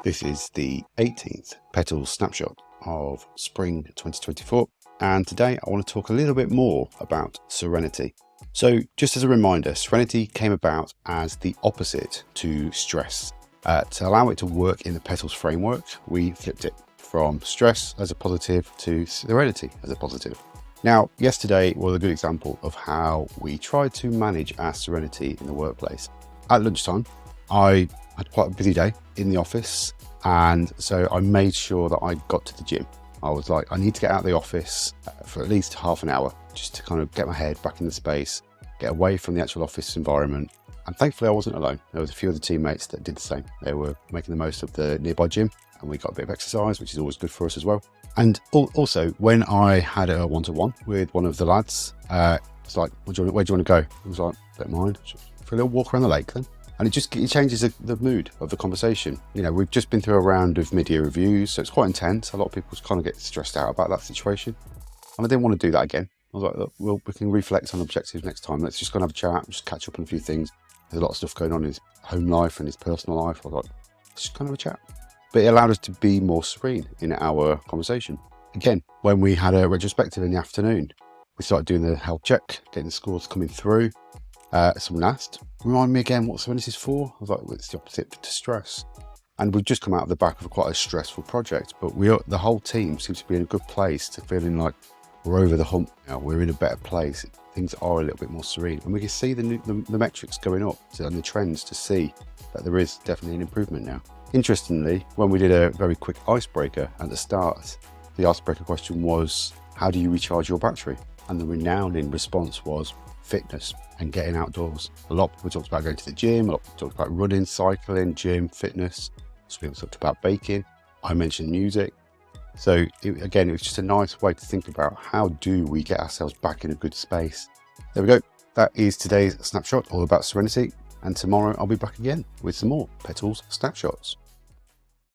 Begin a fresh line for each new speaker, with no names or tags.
This is the 18th PETALS snapshot of spring 2024, and today I want to talk a little bit more about serenity. So just as a reminder, serenity came about as the opposite to stress. To allow it to work in the PETALS framework, we flipped it from stress as a positive to serenity as a positive. Now, yesterday was a good example of how we tried to manage our serenity in the workplace. At lunchtime, I had quite a busy day in the office, and so I made sure that I got to the gym. I was like, I need to get out of the office for at least half an hour just to kind of get my head back in the space, get away from the actual office environment. And thankfully I wasn't alone. There was a few other teammates that did the same. They were making the most of the nearby gym, and we got a bit of exercise, which is always good for us as well. And also, when I had a one-to-one with one of the lads, it's like, where do you want to go? I was like, don't mind, just for a little walk around the lake then. And it changes the mood of the conversation. You know, we've just been through a round of mid-year reviews, so it's quite intense. A lot of people kind of get stressed out about that situation. And I didn't want to do that again. I was like, look, we can reflect on objectives next time. Let's just go and have a chat, just catch up on a few things. There's a lot of stuff going on in his home life and his personal life. I was like, let's just kind of have a chat. But it allowed us to be more serene in our conversation. Again, when we had a retrospective in the afternoon, we started doing the health check, getting the scores coming through. Someone asked, remind me again what serenity is for? I was like, well, it's the opposite to stress. And we've just come out of the back of quite a stressful project, but the whole team seems to be in a good place, to feeling like we're over the hump now, we're in a better place. Things are a little bit more serene, and we can see the metrics going up and the trends to see that there is definitely an improvement now. Interestingly, when we did a very quick icebreaker at the start, the icebreaker question was, how do you recharge your battery? And the renowned response was fitness and getting outdoors. A lot of people talked about going to the gym, a lot of people talked about running, cycling, gym, fitness. Some people talked about baking. I mentioned music. So again, it was just a nice way to think about how do we get ourselves back in a good space. There we go. That is today's snapshot, all about serenity. And tomorrow I'll be back again with some more PETALS snapshots.